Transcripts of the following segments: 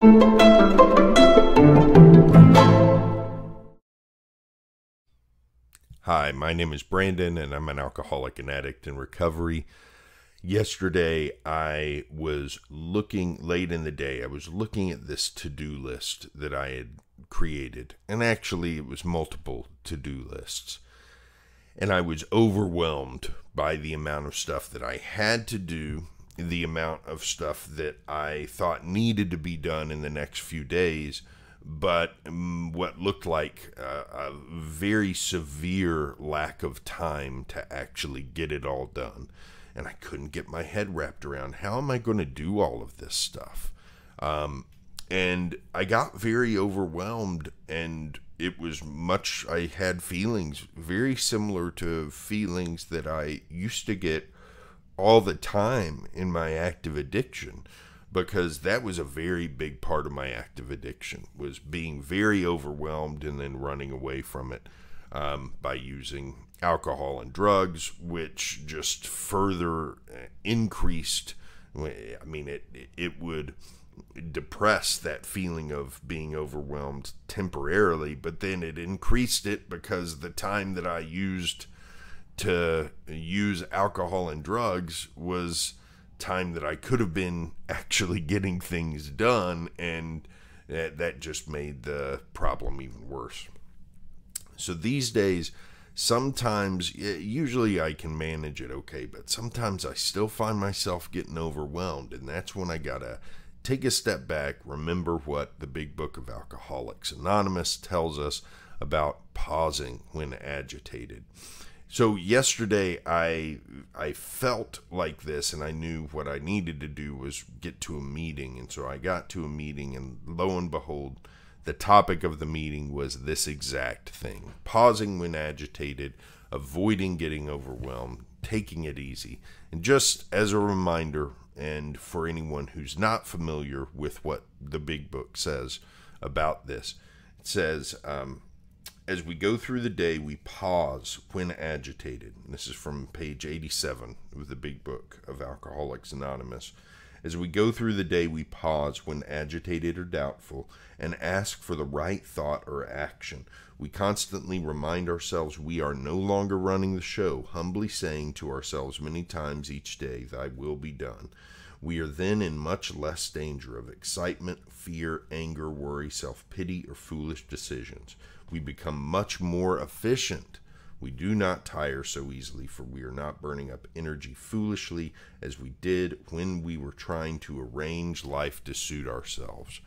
Hi, my name is Brandon, and I'm an alcoholic and addict in recovery. Yesterday, I was looking late in the day. I was looking at this to-do list that I had created, and actually it was multiple to-do lists. And I was overwhelmed by the amount of stuff that I had to do, the amount of stuff that I thought needed to be done in the next few days, but what looked like a very severe lack of time to actually get it all done. And I couldn't get my head wrapped around, how am I going to do all of this stuff? And I got very overwhelmed, and it was I had feelings very similar to feelings that I used to get all the time in my active addiction, because that was a very big part of my active addiction, was being very overwhelmed and then running away from it by using alcohol and drugs, which just further increased. I mean, it would depress that feeling of being overwhelmed temporarily, but then it increased it because the time that I used to use alcohol and drugs was time that I could have been actually getting things done, and that just made the problem even worse. So these days, sometimes, usually I can manage it okay, but sometimes I still find myself getting overwhelmed, and that's when I gotta take a step back, remember what the big book of Alcoholics Anonymous tells us about pausing when agitated. So yesterday I felt like this, and I knew what I needed to do was get to a meeting. And so I got to a meeting, and lo and behold, the topic of the meeting was this exact thing: pausing when agitated, avoiding getting overwhelmed, taking it easy. And just as a reminder, and for anyone who's not familiar with what the big book says about this, it says, as we go through the day, we pause when agitated. And this is from page 87 of the big book of Alcoholics Anonymous. As we go through the day, we pause when agitated or doubtful and ask for the right thought or action. We constantly remind ourselves we are no longer running the show, humbly saying to ourselves many times each day, "Thy will be done." We are then in much less danger of excitement, fear, anger, worry, self-pity, or foolish decisions. We become much more efficient. We do not tire so easily, for we are not burning up energy foolishly as we did when we were trying to arrange life to suit ourselves.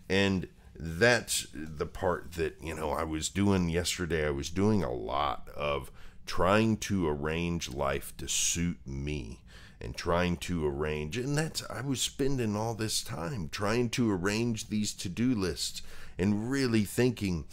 And that's the part that, I was doing yesterday. I was doing a lot of trying to arrange life to suit me, and trying to arrange, and I was spending all this time trying to arrange these to-do lists and really thinking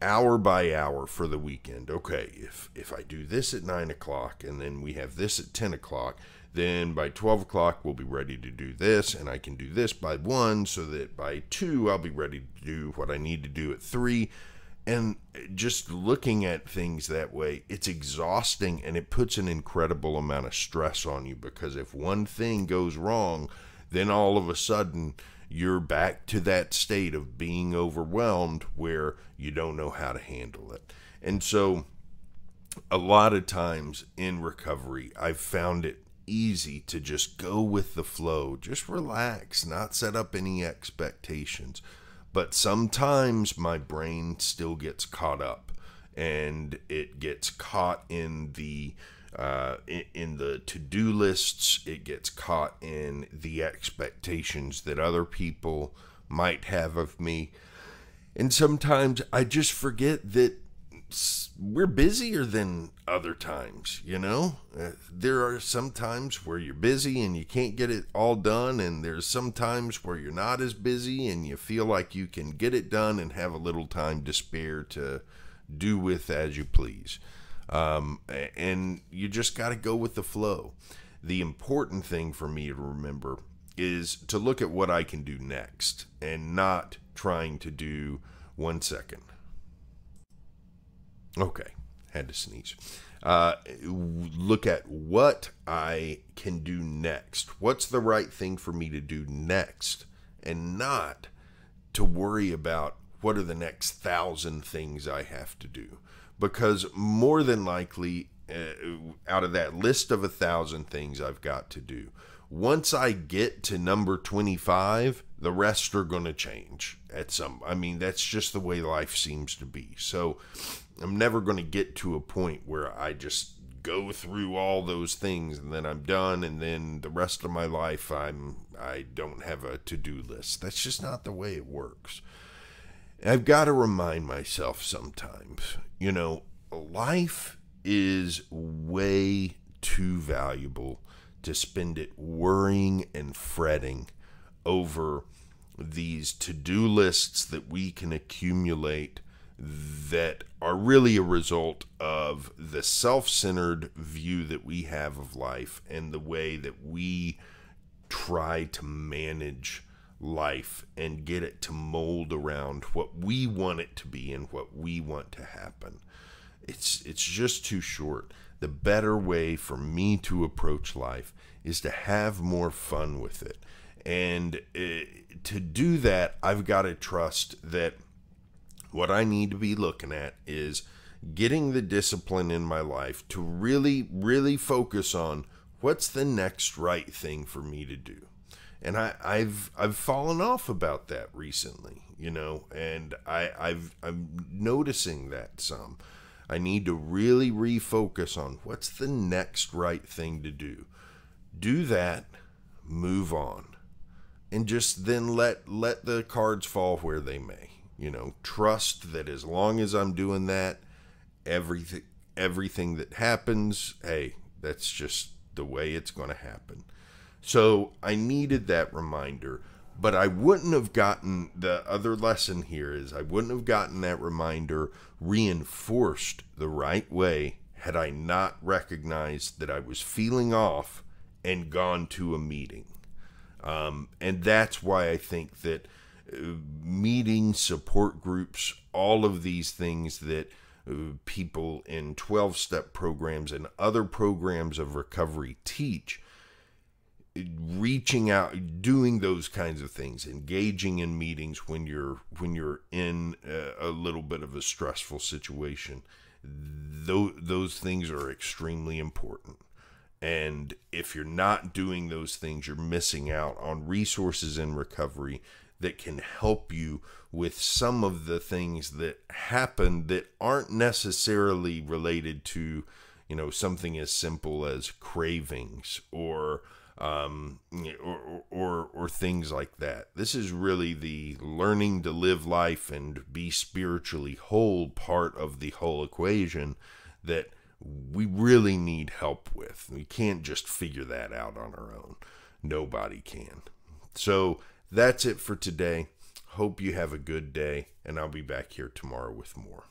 hour by hour for the weekend. Okay, if I do this at 9 o'clock, and then we have this at 10 o'clock, then by 12 o'clock we'll be ready to do this, and I can do this by 1, so that by 2 I'll be ready to do what I need to do at 3. And just looking at things that way, it's exhausting, and it puts an incredible amount of stress on you, because if one thing goes wrong, then all of a sudden you're back to that state of being overwhelmed where you don't know how to handle it. And so a lot of times in recovery, I've found it easy to just go with the flow, just relax, not set up any expectations. But sometimes my brain still gets caught up, and it gets caught in the to-do lists. It gets caught in the expectations that other people might have of me. And sometimes I just forget that we're busier than other times, there are some times where you're busy and you can't get it all done, and there's some times where you're not as busy and you feel like you can get it done and have a little time to spare to do with as you please. And you just got to go with the flow. The important thing for me to remember is to look at what I can do next, and not trying to do 1 second. Okay, had to sneeze. Look at what I can do next. What's the right thing for me to do next? And not to worry about what are the next 1,000 things I have to do, because more than likely, out of that list of 1,000 things I've got to do, once I get to number 25, the rest are going to change that's just the way life seems to be. So I'm never going to get to a point where I just go through all those things and then I'm done, and then the rest of my life I don't have a to-do list. That's just not the way it works. I've got to remind myself sometimes, life is way too valuable to spend it worrying and fretting over these to-do lists that we can accumulate that are really a result of the self-centered view that we have of life and the way that we try to manage life and get it to mold around what we want it to be and what we want to happen. It's just too short. The better way for me to approach life is to have more fun with it. And to do that, I've got to trust that what I need to be looking at is getting the discipline in my life to really, really focus on what's the next right thing for me to do. And I've fallen off about that recently, and I'm noticing that some. I need to really refocus on what's the next right thing to do. Do that, move on, and just then let the cards fall where they may. Trust that as long as I'm doing that, everything that happens, hey, that's just the way it's going to happen. So I needed that reminder, but I wouldn't have gotten, the other lesson here is I wouldn't have gotten that reminder reinforced the right way had I not recognized that I was feeling off and gone to a meeting. And that's why I think that meetings, support groups, all of these things that people in 12-step programs and other programs of recovery teach, reaching out, doing those kinds of things, engaging in meetings when you're in a little bit of a stressful situation, those things are extremely important. And if you're not doing those things, you're missing out on resources in recovery that can help you with some of the things that happen that aren't necessarily related to, something as simple as cravings or things like that. This is really the learning to live life and be spiritually whole part of the whole equation that we really need help with. We can't just figure that out on our own. Nobody can. So that's it for today. Hope you have a good day, and I'll be back here tomorrow with more.